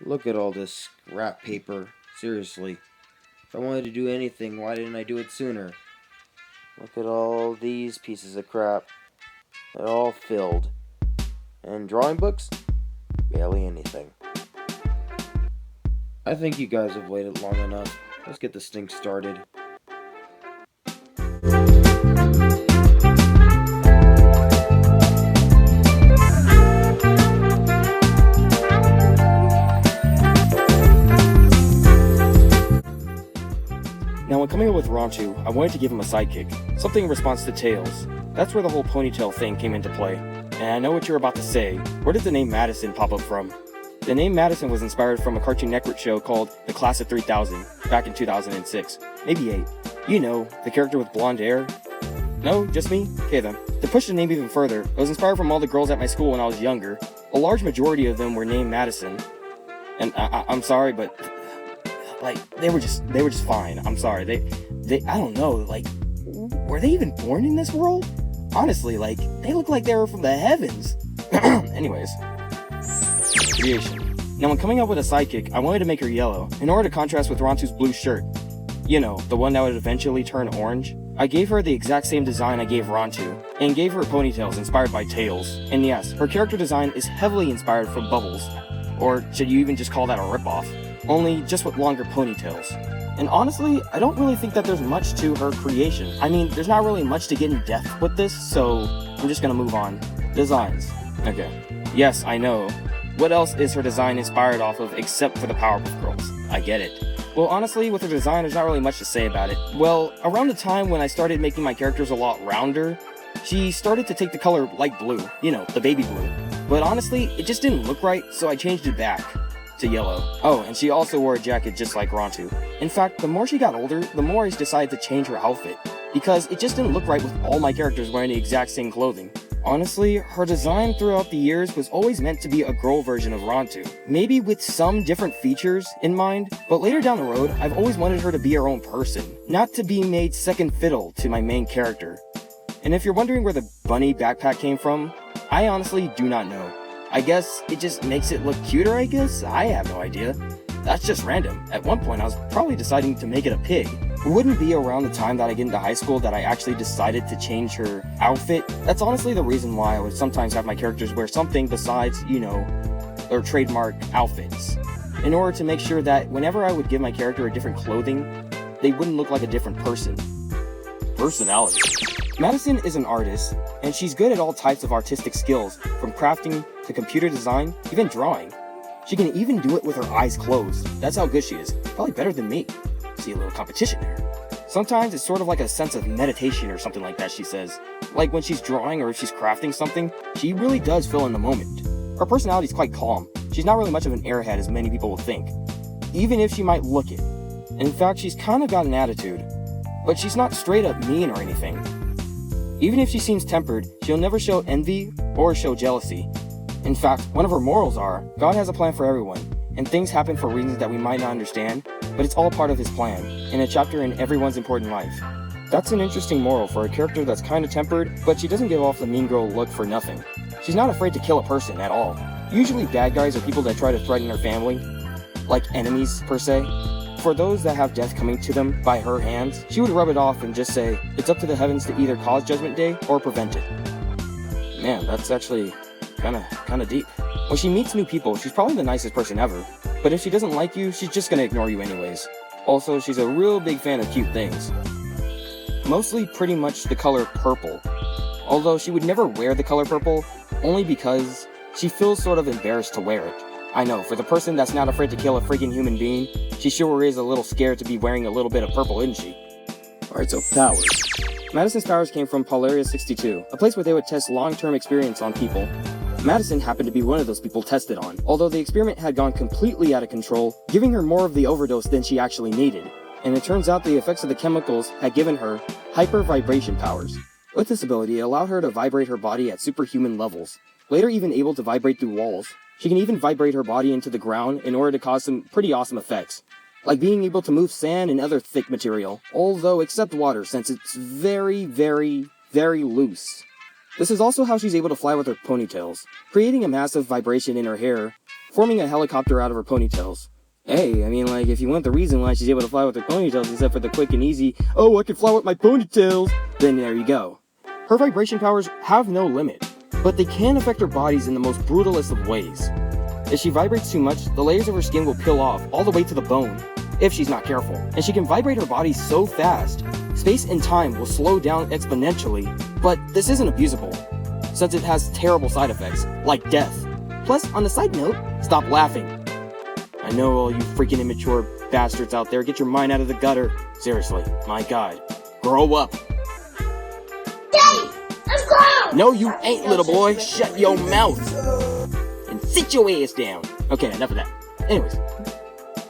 Look at all this scrap paper. Seriously. If I wanted to do anything, why didn't I do it sooner? Look at all these pieces of crap. They're all filled. And drawing books? Barely anything. I think you guys have waited long enough. Let's get this thing started. Now, when coming up with Ronchu, I wanted to give him a sidekick, something in response to Tails. That's where the whole ponytail thing came into play. And I know what you're about to say. Where did the name Madison pop up from? The name Madison was inspired from a Cartoon Network show called The Class of 3000, back in 2006. Maybe 8. You know, the character with blonde hair. No, just me? Okay then. To push the name even further, it was inspired from all the girls at my school when I was younger. A large majority of them were named Madison. And I'm sorry, but like they were just fine. I'm sorry. They I don't know, like were they even born in this world? Honestly, like they look like they were from the heavens. Anyways, creation. Now when coming up with a sidekick, I wanted to make her yellow in order to contrast with Rontu's blue shirt. You know, the one that would eventually turn orange. I gave her the exact same design I gave Rontu, and gave her ponytails inspired by Tails. And yes, her character design is heavily inspired from Bubbles. Or should you even just call that a ripoff? Only just with longer ponytails. And honestly, I don't really think that there's much to her creation. I mean, there's not really much to get in depth with this, so I'm just gonna move on. Designs. Okay. Yes, I know. What else is her design inspired off of except for the Powerpuff Girls? I get it. Well, honestly, with her design, there's not really much to say about it. Well, around the time when I started making my characters a lot rounder, she started to take the color light blue. You know, the baby blue. But honestly, it just didn't look right, so I changed it back to yellow. Oh, and she also wore a jacket just like Rontu. In fact, the more she got older, the more I decided to change her outfit, because it just didn't look right with all my characters wearing the exact same clothing. Honestly, her design throughout the years was always meant to be a girl version of Rontu, maybe with some different features in mind, but later down the road, I've always wanted her to be her own person, not to be made second fiddle to my main character. And if you're wondering where the bunny backpack came from, I honestly do not know. I guess it just makes it look cuter, I guess? I have no idea. That's just random. At one point, I was probably deciding to make it a pig. It wouldn't be around the time that I get into high school that I actually decided to change her outfit. That's honestly the reason why I would sometimes have my characters wear something besides, you know, their trademark outfits. In order to make sure that whenever I would give my character a different clothing, they wouldn't look like a different person. Personality. Madison is an artist, and she's good at all types of artistic skills, from crafting to computer design, even drawing. She can even do it with her eyes closed. That's how good she is. Probably better than me. See a little competition there. Sometimes it's sort of like a sense of meditation or something like that, she says. Like when she's drawing or if she's crafting something, she really does feel in the moment. Her personality is quite calm. She's not really much of an airhead as many people will think, even if she might look it. In fact, she's kind of got an attitude, but she's not straight up mean or anything. Even if she seems tempered, she'll never show envy or show jealousy. In fact, one of her morals are, God has a plan for everyone, and things happen for reasons that we might not understand, but it's all part of his plan, in a chapter in everyone's important life. That's an interesting moral for a character that's kinda tempered, but she doesn't give off the mean girl look for nothing. She's not afraid to kill a person at all. Usually bad guys are people that try to threaten her family, like enemies per se. For those that have death coming to them by her hands, she would rub it off and just say, it's up to the heavens to either cause Judgment Day or prevent it. Man, that's actually kinda deep. When she meets new people, she's probably the nicest person ever, but if she doesn't like you, she's just gonna ignore you anyways. Also, she's a real big fan of cute things. Mostly pretty much the color purple. Although she would never wear the color purple, only because she feels sort of embarrassed to wear it. I know, for the person that's not afraid to kill a freaking human being, she sure is a little scared to be wearing a little bit of purple, isn't she? Alright, so powers. Madison's powers came from Polaria 62, a place where they would test long-term experience on people. Madison happened to be one of those people tested on, although the experiment had gone completely out of control, giving her more of the overdose than she actually needed. And it turns out the effects of the chemicals had given her hyper-vibration powers. With this ability, it allowed her to vibrate her body at superhuman levels, later even able to vibrate through walls. She can even vibrate her body into the ground in order to cause some pretty awesome effects, like being able to move sand and other thick material, although except water since it's very loose. This is also how she's able to fly with her ponytails, creating a massive vibration in her hair forming a helicopter out of her ponytails. Hey, I mean, like, if you want the reason why she's able to fly with her ponytails, except for the quick and easy, oh, I can fly with my ponytails, then there you go. Her vibration powers have no limit, but they can affect her bodies in the most brutalist of ways. If she vibrates too much, the layers of her skin will peel off all the way to the bone, if she's not careful. And she can vibrate her body so fast, space and time will slow down exponentially, but this isn't abusable, since it has terrible side effects, like death. Plus, on a side note, stop laughing. I know all you freaking immature bastards out there, get your mind out of the gutter. Seriously, my god. Grow up. Daddy, let's go! No, you ain't, little boy. Shut your mouth. And sit your ass down. Okay, enough of that. Anyways,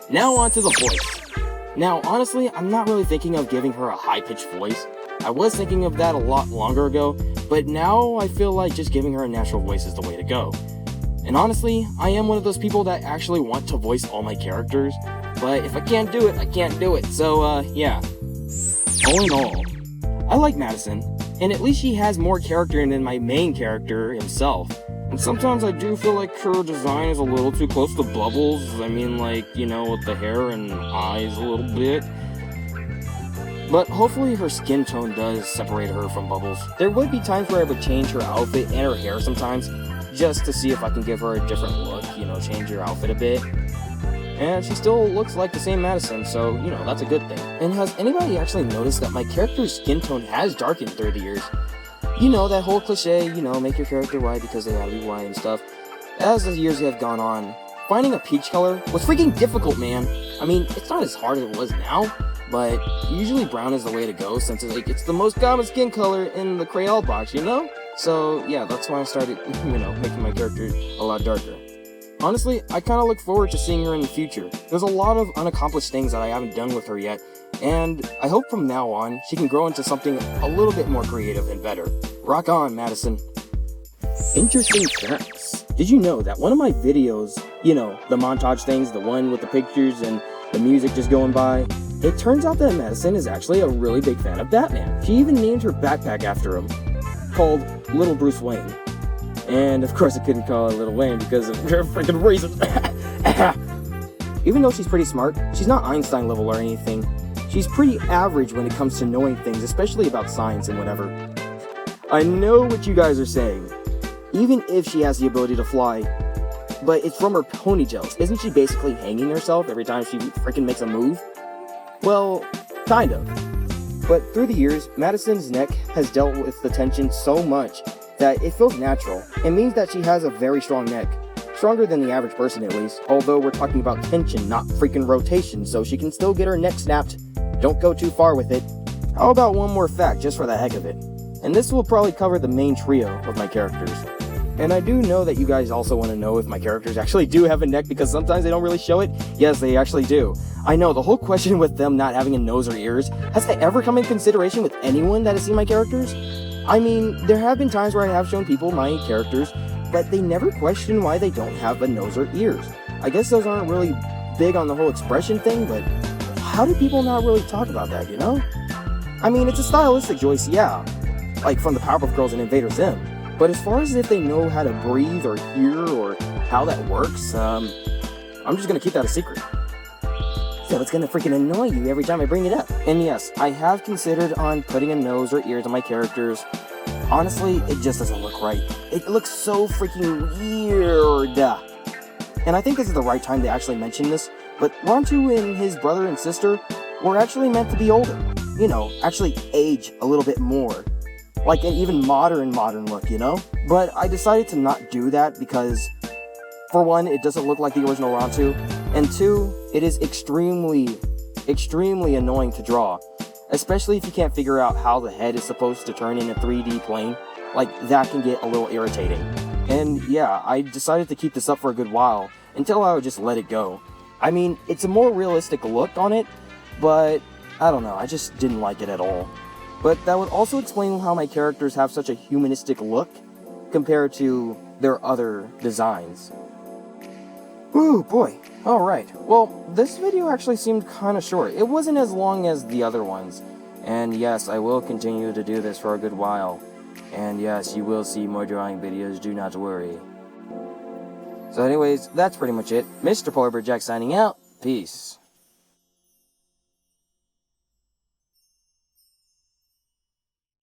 now on to the voice. Now, honestly, I'm not really thinking of giving her a high-pitched voice. I was thinking of that a lot longer ago, but now I feel like just giving her a natural voice is the way to go. And honestly, I am one of those people that actually want to voice all my characters, but if I can't do it, I can't do it, so yeah. All in all, I like Madison, and at least she has more character than my main character himself. And sometimes I do feel like her design is a little too close to Bubbles. I mean, like, you know, with the hair and eyes a little bit. But hopefully her skin tone does separate her from Bubbles. There would be times where I would change her outfit and her hair sometimes, just to see if I can give her a different look, you know, change her outfit a bit. And she still looks like the same Madison, so, you know, that's a good thing. And has anybody actually noticed that my character's skin tone has darkened through the years? You know, that whole cliche, you know, make your character white because they have to be white and stuff. As the years have gone on, finding a peach color was freaking difficult, man. I mean, it's not as hard as it was now, but usually brown is the way to go since it's the most common skin color in the Crayola box, you know? So, yeah, that's why I started, you know, making my character a lot darker. Honestly, I kind of look forward to seeing her in the future. There's a lot of unaccomplished things that I haven't done with her yet, and I hope from now on, she can grow into something a little bit more creative and better. Rock on, Madison. Interesting facts. Did you know that one of my videos, you know, the montage things, the one with the pictures and the music just going by, it turns out that Madison is actually a really big fan of Batman. She even named her backpack after him, called Little Bruce Wayne. And of course I couldn't call her Little Wayne because of her freaking reasons. Even though she's pretty smart, she's not Einstein level or anything. She's pretty average when it comes to knowing things, especially about science and whatever. I know what you guys are saying. Even if she has the ability to fly, but it's from her ponytails. Isn't she basically hanging herself every time she freaking makes a move? Well, kind of. But through the years, Madison's neck has dealt with the tension so much that it feels natural. It means that she has a very strong neck. Stronger than the average person at least, although we're talking about tension, not freaking rotation, so she can still get her neck snapped. Don't go too far with it. How about one more fact, just for the heck of it? And this will probably cover the main trio of my characters. And I do know that you guys also want to know if my characters actually do have a neck, because sometimes they don't really show it. Yes, they actually do. I know, the whole question with them not having a nose or ears, has that ever come in consideration with anyone that has seen my characters? I mean, there have been times where I have shown people my characters, but they never question why they don't have a nose or ears. I guess those aren't really big on the whole expression thing, but how do people not really talk about that, you know? I mean, it's a stylistic choice, yeah, like from the Powerpuff Girls and Invader Zim. But as far as if they know how to breathe or hear or how that works, I'm just gonna keep that a secret. So it's gonna freaking annoy you every time I bring it up. And yes, I have considered on putting a nose or ears on my characters. Honestly, it just doesn't look right. It looks so freaking weird. And I think this is the right time to actually mention this, but Rontu and his brother and sister were actually meant to be older. You know, actually age a little bit more. Like an even modern look, you know? But I decided to not do that because, for one, it doesn't look like the original Rontu, and two, it is extremely annoying to draw, especially if you can't figure out how the head is supposed to turn in a 3D plane. Like, that can get a little irritating. And yeah, I decided to keep this up for a good while, until I would just let it go. I mean, it's a more realistic look on it, but I don't know, I just didn't like it at all. But that would also explain how my characters have such a humanistic look compared to their other designs. Ooh, boy. Alright, well, this video actually seemed kinda short. It wasn't as long as the other ones. And yes, I will continue to do this for a good while. And yes, you will see more drawing videos, do not worry. So anyways, that's pretty much it. Mr. Polar Bear Jack signing out. Peace.